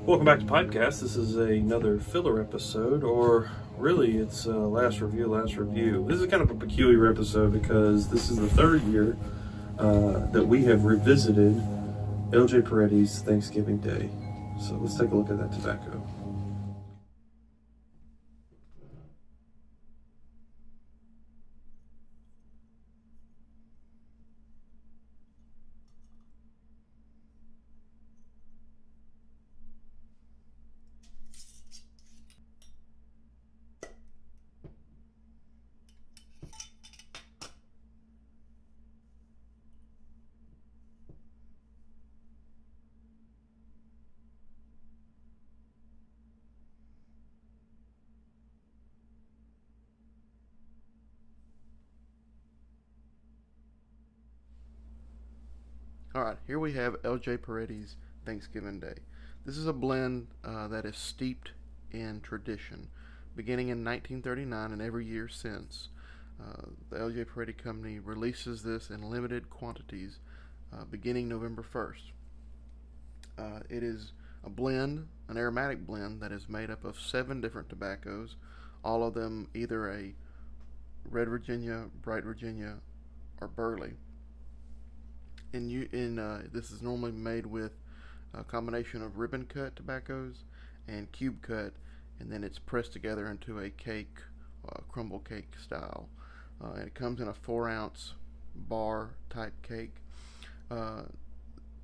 Welcome back to PipeCast. This is another filler episode, or really it's last review. This is kind of a peculiar episode because this is the third year that we have revisited L.J. Peretti's Thanksgiving Day. So let's take a look at that tobacco. Alright, here we have L.J. Peretti's Thanksgiving Day. This is a blend that is steeped in tradition, beginning in 1939 and every year since. The L.J. Peretti Company releases this in limited quantities beginning November 1st. It is a blend, an aromatic blend, that is made up of 7 different tobaccos, all of them either a Red Virginia, Bright Virginia, or Burley. This is normally made with a combination of ribbon cut tobaccos and cube cut, and then it's pressed together into a cake, crumble cake style. And it comes in a 4-ounce bar type cake. And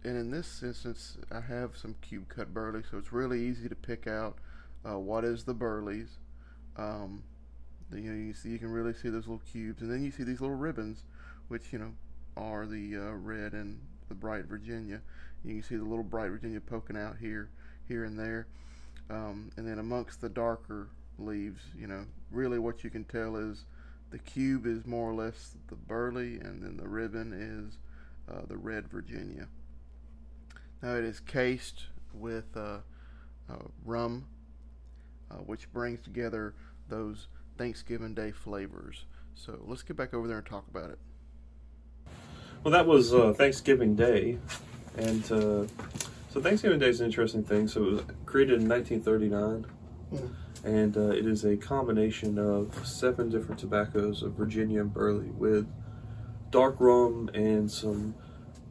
in this instance, I have some cube cut Burley, so it's really easy to pick out what is the Burleys. You can really see those little cubes, and then you see these little ribbons, which are the red and the Bright Virginia. You can see the little Bright Virginia poking out here and there, and then amongst the darker leaves, really what you can tell is the cube is more or less the Burley, and then the ribbon is the Red Virginia. Now it is cased with rum, which brings together those Thanksgiving Day flavors. So let's get back over there and talk about it. Well, that was Thanksgiving Day, and so Thanksgiving Day is an interesting thing. So it was created in 1939, and it is a combination of 7 different tobaccos of Virginia and Burley with dark rum and some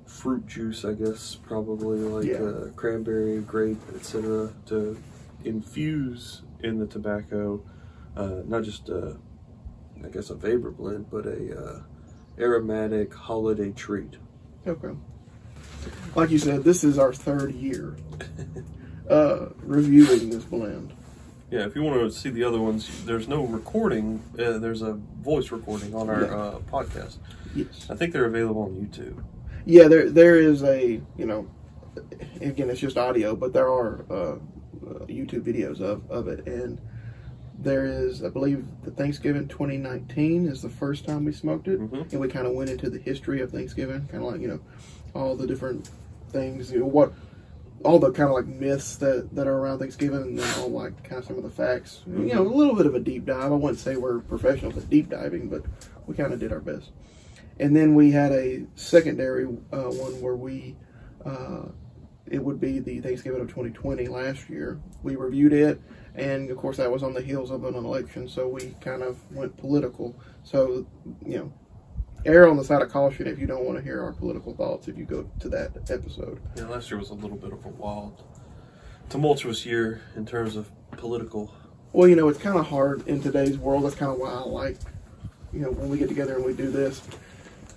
fruit juice, I guess, probably like cranberry, grape, etc., to infuse in the tobacco, not just I guess a vapor blend, but a aromatic holiday treat. Okay. Like you said, this is our third year reviewing this blend. Yeah, if you want to see the other ones, there's no recording. There's a voice recording on our podcast. Yes. I think they're available on YouTube. Yeah, there is a, again, it's just audio, but there are YouTube videos of it. And there is, I believe, the Thanksgiving 2019 is the first time we smoked it. And we kind of went into the history of Thanksgiving, kind of like, all the different things, all the kind of like myths that are around Thanksgiving, and then all like kind of some of the facts. A little bit of a deep dive. I wouldn't say we're professionals at deep diving, but we kind of did our best. And then we had a secondary one where it would be the Thanksgiving of 2020 last year. We reviewed it, and of course that was on the heels of an election, so we kind of went political. So, err on the side of caution if you don't want to hear our political thoughts if you go to that episode. Yeah, last year was a little bit of a wild, tumultuous year in terms of political. Well, it's kind of hard in today's world. That's kind of why I like, when we get together and we do this,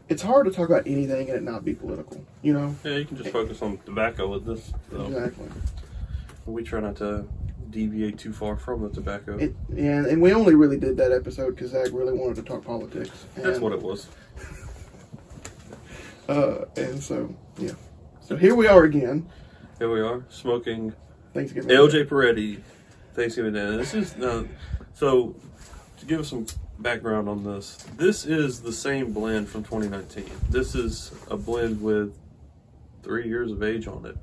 it's hard to talk about anything and it not be political, Yeah, you can just focus on tobacco with this. So. Exactly. We try not to deviate too far from the tobacco. And we only really did that episode because Zach really wanted to talk politics. That's what it was. And so, yeah. So here we are again. Here we are, smoking Thanksgiving L.J. Peretti Thanksgiving Day. This is, so to give us some background on this, this is the same blend from 2019. This is a blend with 3 years of age on it,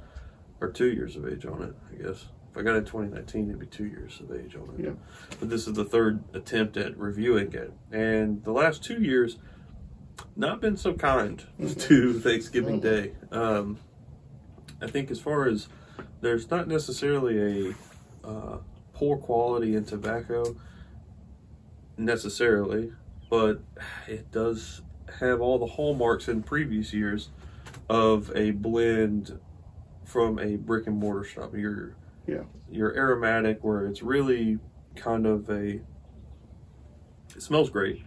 or 2 years of age on it, I guess. If I got it in 2019, it'd be 2 years of age on it. Yeah. But this is the third attempt at reviewing it. And the last 2 years, not been so kind to Thanksgiving Day. I think as far as there's not necessarily a poor quality in tobacco necessarily, but it does have all the hallmarks in previous years of a blend from a brick and mortar shop. Your aromatic, where it's really kind of it smells great,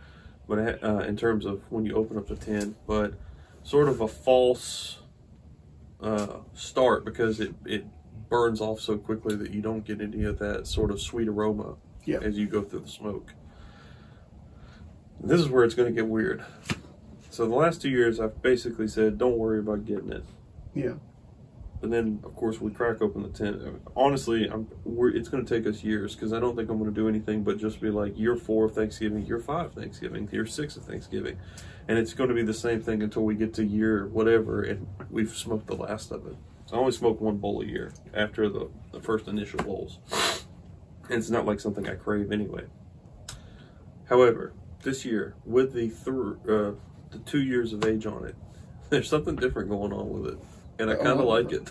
but in terms of when you open up the tin, but sort of a false start, because it burns off so quickly that you don't get any of that sort of sweet aroma as you go through the smoke. This is where it's going to get weird. So the last 2 years, I've basically said, don't worry about getting it. Yeah. And then, of course, we crack open the tin. Honestly, it's going to take us years, because I don't think I'm going to do anything but just be like year 4 of Thanksgiving, year 5 of Thanksgiving, year 6 of Thanksgiving. And it's going to be the same thing until we get to year whatever, and we've smoked the last of it. So I only smoke 1 bowl a year after the first initial bowls. And it's not like something I crave anyway. However, this year, with the 2 years of age on it, there's something different going on with it. And I kind of like it.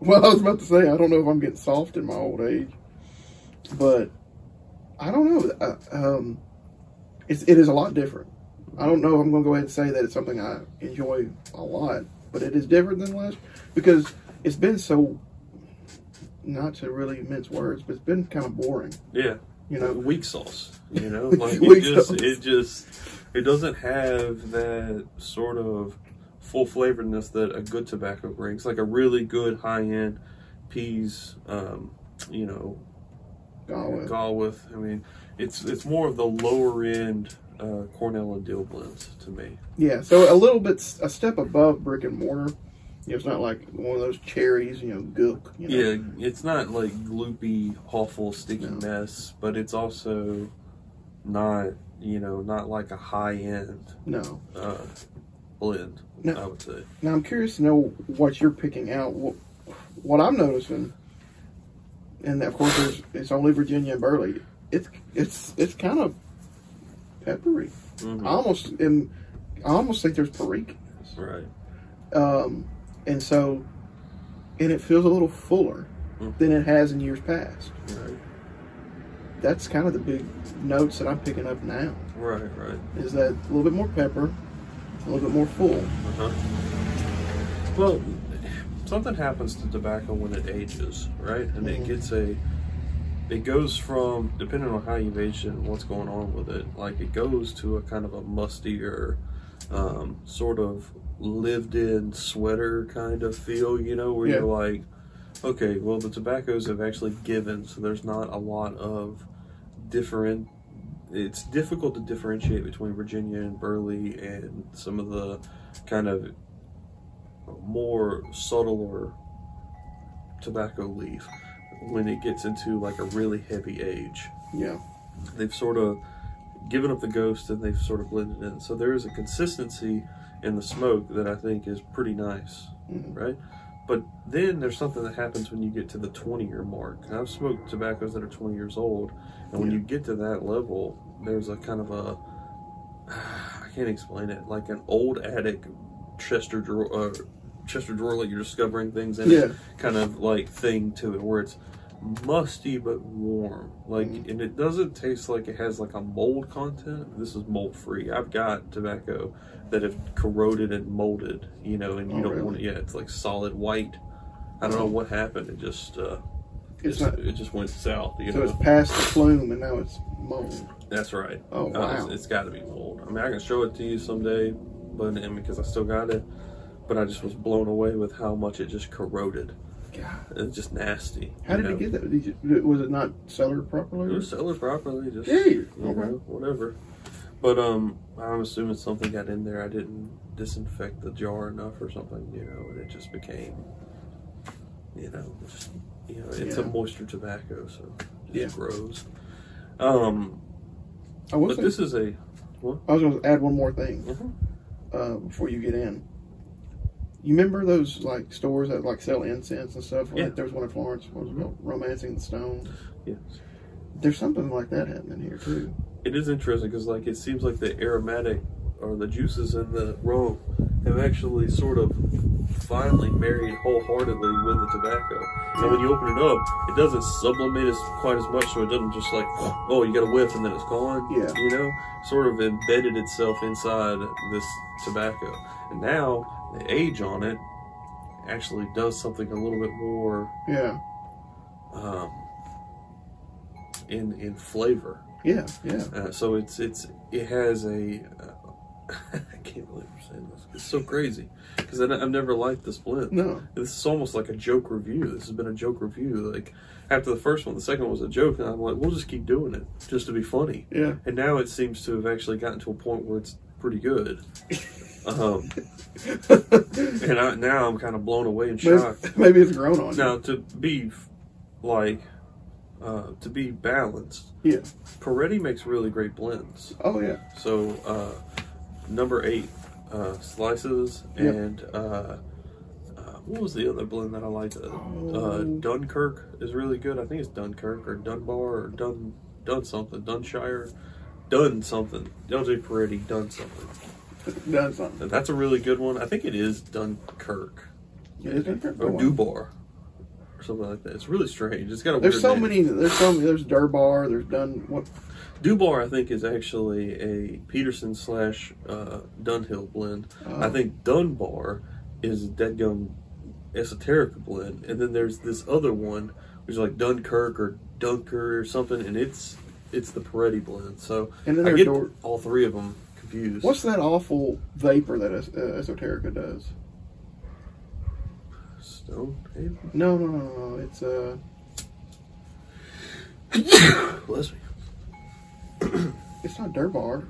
Well, I was about to say, I don't know if I'm getting soft in my old age, but I don't know. It is a lot different. I don't know if I'm going to go ahead and say that it's something I enjoy a lot, but it is different than last, because it's been so, not to really mince words, but it's been kind of boring. Yeah. You know, weak sauce. You know, like it doesn't have that sort of full flavoredness that a good tobacco brings, like a really good high-end Pease, you know, Galwith. I mean, it's more of the lower end Cornell and Dill blends to me. Yeah, so a step above brick and mortar. You know, it's not like one of those cherries, you know, gook. You know? Yeah, it's not like gloopy, awful, sticky mess, but it's also not, you know, not like a high-end blend, now, I would say. Now, I'm curious to know what you're picking out. What I'm noticing, and of course, it's only Virginia and Burley. It's kind of peppery. Mm-hmm. I almost think there's Peretti in this. Right. And it feels a little fuller than it has in years past. Right. That's kind of the big notes that I'm picking up now. Right. Is that a little bit more pepper, a little bit more full. Uh-huh. Well, something happens to tobacco when it ages, right? And it goes from, depending on how you've aged it and what's going on with it, like it goes to a kind of a mustier, sort of lived-in sweater kind of feel, you know, where you're like, okay, well, the tobaccos have actually given, so there's not a lot of different. It's difficult to differentiate between Virginia and Burley and some of the kind of more subtler tobacco leaf when it gets into like a really heavy age. Yeah. They've sort of given up the ghost and they've sort of blended in. So there is a consistency in the smoke that I think is pretty nice, right? But then there's something that happens when you get to the 20-year mark. And I've smoked tobaccos that are 20 years old, and when you get to that level, there's a kind of a, I can't explain it, like an old attic Chester drawer like you're discovering things in it, kind of like thing to it, where it's musty but warm, like, and it doesn't taste like it has like a mold content. This is mold free. I've got tobacco that have corroded and molded, you know, and you don't want it. Yeah, it's like solid white. I don't know what happened. It just it just went south. You know? It's past the plume and now it's mold. That's right. Oh wow! It's got to be mold. I mean, I can show it to you someday, but because I still got it. But I just was blown away with how much it just corroded. God. It's just nasty. How did it get that? Was it not cellared properly? It was cellared properly, just whatever. But I'm assuming something got in there. I didn't disinfect the jar enough or something, you know, and it just became, it's a moisture tobacco, so it just grows. This is a. What? I was going to add one more thing before you get in. You remember those like stores that like sell incense and stuff? Like there was one in Florence. What was it called? Romancing the Stone. Yes. There's something like that happening here too. It is interesting because like it seems like the aromatic or the juices in the rum have actually sort of finally married wholeheartedly with the tobacco. And when you open it up, it doesn't sublimate quite as much, so it doesn't just like, oh, you got a whiff and then it's gone. Yeah. You know, sort of embedded itself inside this tobacco. And now the age on it actually does something a little bit more in flavor. Yeah. So it has a I can't believe we're saying this. It's so crazy because I've never liked this blend. No, this is almost like a joke review. This has been a joke review. Like after the first one, the second one was a joke, and I'm like, we'll just keep doing it just to be funny. Yeah. And now it seems to have actually gotten to a point where it's pretty good. And now I'm kind of blown away and shocked. Maybe it's grown on you. Now to be like to be balanced. Yeah. Peretti makes really great blends. Oh yeah. So number 8 slices and what was the other blend that I liked? Dunkirk is really good. I think it's Dunkirk or Dunbar or Dun something. Dunshire. Dun something. Don't do Peretti. Dun something. Done something. That's a really good one. I think it is Dunkirk. It is Dunkirk? Or Dubar. Or something like that. It's really strange. It's got a There's weird so name. many. There's Durbar. There's what? Dubar, I think, is actually a Peterson / Dunhill blend. I think Dunbar is a deadgum esoteric blend, and then there's this other one which is like Dunkirk or Dunker or something, and it's the Peretti blend. So And then I there's get all three of them confused. What's that awful vapor that Esoterica does? Stone Haven? No. It's Bless me. it's not Durbar.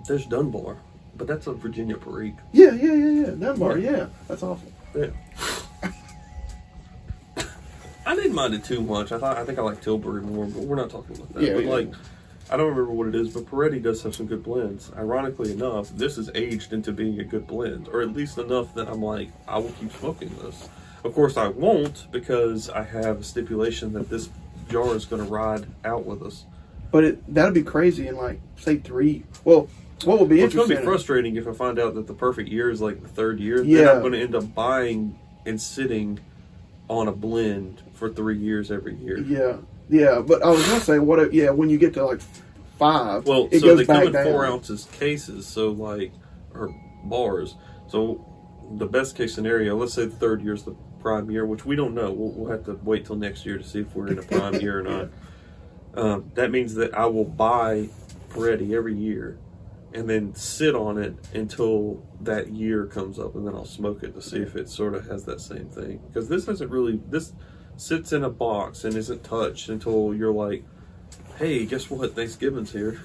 There's Dunbar, but that's a Virginia Perique. Yeah. Dunbar. Yeah, that's awful. Yeah. I didn't mind it too much. I think I like Tilbury more, but we're not talking about that. Yeah, but yeah. like, I don't remember what it is, but Peretti does have some good blends. Ironically enough, this is aged into being a good blend, or at least enough that I'm like, I will keep smoking this. Of course, I won't because I have a stipulation that this jar is going to ride out with us. But that'd be crazy in like say 3. Well, what would be It's going interesting? to be frustrating if I find out that the perfect year is like the 3rd year. Yeah. Then I'm going to end up buying and sitting on a blend for 3 years every year. Yeah. But I was gonna say, when you get to like 5, Well, it so goes they come back in down. 4 ounces cases, so like, or bars. So the best case scenario, let's say the 3rd year is the prime year, which we don't know. We'll have to wait till next year to see if we're in a prime year or not. That means that I will buy Peretti every year and then sit on it until that year comes up, and then I'll smoke it to see if it sort of has that same thing. Because this sits in a box and isn't touched until you're like, hey, guess what? Thanksgiving's here.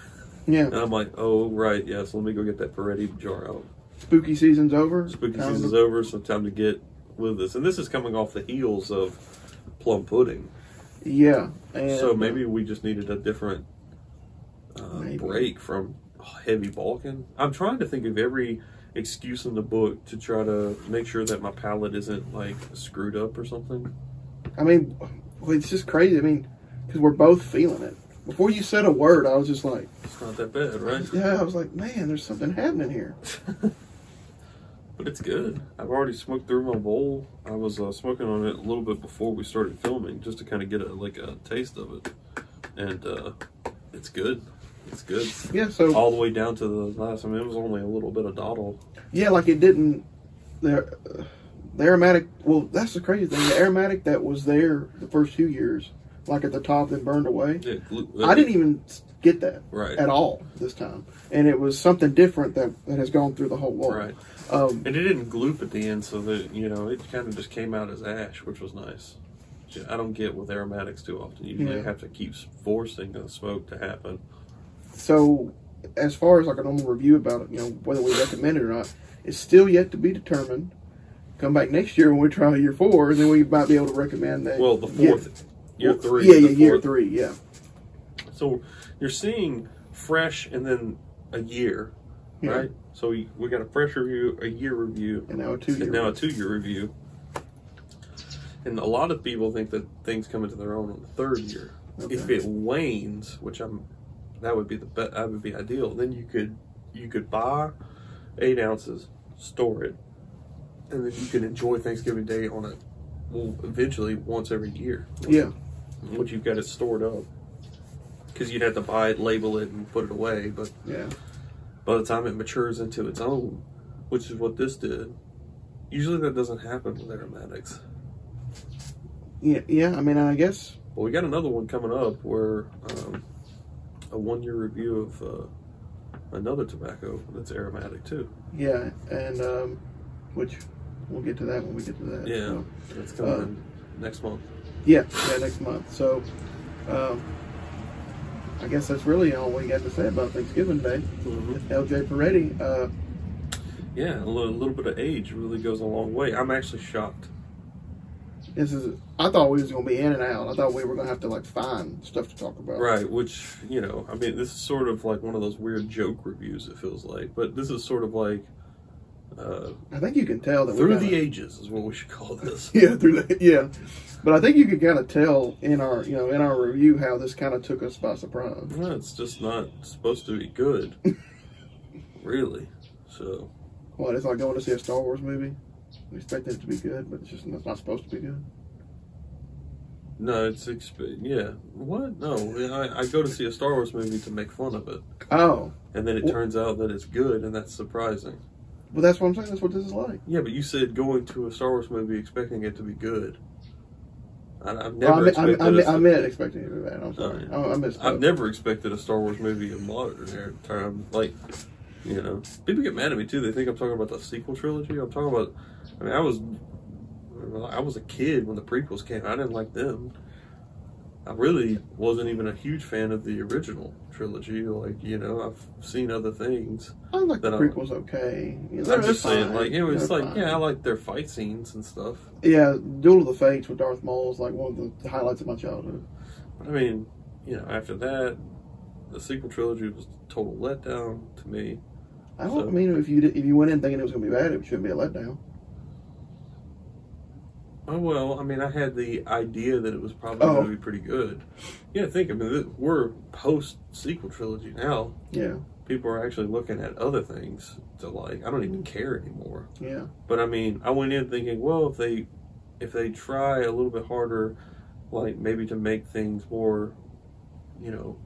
Yeah. And I'm like, oh, right, yeah, so let me go get that Peretti jar out. Spooky season's over. Spooky season's over, so time to get with this. And this is coming off the heels of Plum Pudding. Yeah. And So maybe we just needed a different break from heavy balking. I'm trying to think of every excuse in the book to try to make sure that my palate isn't like screwed up or something. I mean, it's just crazy. I mean, because we're both feeling it. Before you said a word, I was just like, It's not that bad, right? yeah, I was like, man, there's something happening here. But it's good. I've already smoked through my bowl. I was smoking on it a little bit before we started filming, just to kind of get a taste of it. And it's good. It's good. Yeah, so All the way down to the last. I mean, it was only a little bit of dottle. yeah, like it didn't. The aromatic. Well, that's the crazy thing. The aromatic that was there the first 2 years, like at the top, then burned away. Yeah, I didn't even get that Right. at all this time, and it was something different that has gone through the whole wall. Right. And it didn't gloop at the end, so that it kind of just came out as ash, which was nice. Which I don't get with aromatics too often. Usually, you have to keep forcing the smoke to happen. So, as far as like a normal review about it, whether we recommend it or not, it's still yet to be determined. Come back next year when we try year 4, and then we might be able to recommend that. Well, the 4th, year 3. Yeah, the year 4th. 3, yeah. So you're seeing fresh and then a year, right? So we got a fresh review, a year review, And now a 2 year. and now a 2-year review. And a lot of people think that things come into their own on the 3rd year. Okay. If it wanes, which that would be that would be ideal. Then you could buy 8 ounces, store it, and then you can enjoy Thanksgiving Day on a, well, eventually once every year. Yeah. Once you've got it stored up. Because you'd have to buy it, label it, and put it away. But Yeah. by the time it matures into its own, which is what this did, usually that doesn't happen with aromatics. Yeah. I mean, I guess. Well, we got another one coming up where a 1-year review of another tobacco that's aromatic too. Yeah, and which we'll get to that when we get to that. Yeah, so, that's coming in next month. Yeah, next month. So, I guess that's really all we got to say about Thanksgiving Day. Mm-hmm. LJ Peretti. Yeah, a little bit of age really goes a long way. I'm actually shocked. I thought we was going to be in and out. I thought we were going to have to like find stuff to talk about. Right, which, you know, I mean, this is sort of like one of those weird joke reviews, it feels like. But this is sort of like... I think you can tell that through the ages is what we should call this. Yeah, yeah. But I think you can kind of tell in our review how this kind of took us by surprise. Well, it's just not supposed to be good. Really. So... What, it's like going to see a Star Wars movie? We expect it to be good, but it's not supposed to be good. No, yeah. What? No, I go to see a Star Wars movie to make fun of it. Oh. And then it turns out that it's good, and that's surprising. Well, that's what I'm saying. That's what this is like. Yeah, but you said going to a Star Wars movie expecting it to be good. I've never expected... I meant expecting it to be bad. I'm sorry. I missed I've never expected a Star Wars movie in modern time. Like, you know, people get mad at me, too. They think I'm talking about the sequel trilogy. I'm talking about... I mean, I was a kid when the prequels came out. I didn't like them. I really wasn't even a huge fan of the original trilogy. Like, you know, I've seen other things. I like the prequels okay. You know, I'm just saying, like, it was like, fine. yeah, I like their fight scenes and stuff. Yeah, Duel of the Fates with Darth Maul is like one of the highlights of my childhood. But I mean, you know, after that, the sequel trilogy was a total letdown to me. I mean, if you went in thinking it was going to be bad, it shouldn't be a letdown. Oh, well, I mean, I had the idea that it was probably going to be pretty good. Yeah, I mean, we're post-sequel trilogy now. Yeah. People are actually looking at other things to like. I don't even care anymore. Yeah. But, I mean, I went in thinking, well, if they try a little bit harder, like maybe to make things more, you know,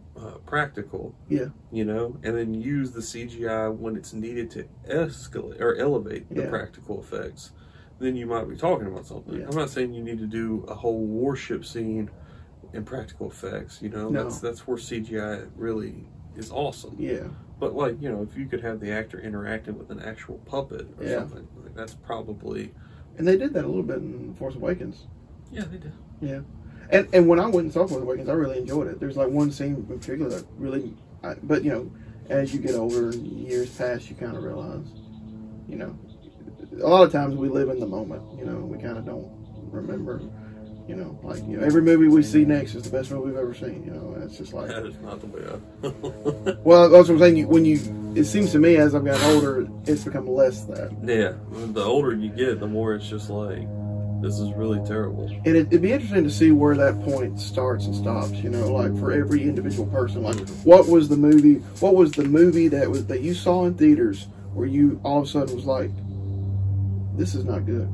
practical. Yeah. You know, and then use the CGI when it's needed to escalate or elevate the practical effects. Then you might be talking about something. Yeah. I'm not saying you need to do a whole warship scene in practical effects, you know. No. That's where CGI really is awesome. Yeah. But, like, you know, if you could have the actor interacting with an actual puppet or something, like, that's probably... And they did that a little bit in Force Awakens. Yeah, they did. Yeah. And when I went and saw Force Awakens, I really enjoyed it. There's, like, one scene in particular that really... but, you know, as you get older and years pass, you kind of realize, you know... A lot of times we live in the moment, you know, we kind of don't remember, you know, like, you know, every movie we see next is the best movie we've ever seen, you know, and it's just like... That is not the way I... Well, that's what I'm saying, it seems to me as I've gotten older, it's become less that. Yeah, the older you get, the more it's just like, this is really terrible. And it'd be interesting to see where that point starts and stops, you know, like for every individual person, like what was the movie that you saw in theaters where you all of a sudden was like, this is not good.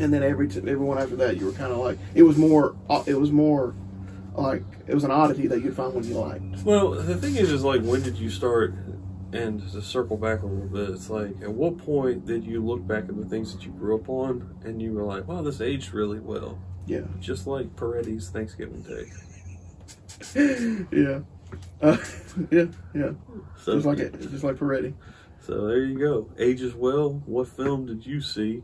And then everyone after that, you were kind of like, it was more like, it was an oddity that you'd find when you liked. Well, the thing is like, when did you start, and to circle back a little bit, it's like, at what point did you look back at the things that you grew up on, and you were like, wow, this aged really well. Yeah. Just like Peretti's Thanksgiving Day. Yeah. Yeah. So, just like Peretti. So there you go. Ages well. What film did you see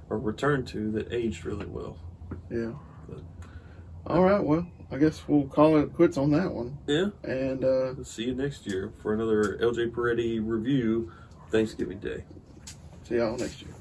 or return to that aged really well? Yeah. All right. Well, I guess we'll call it quits on that one. Yeah. And see you next year for another LJ Peretti review, Thanksgiving Day. See y'all next year.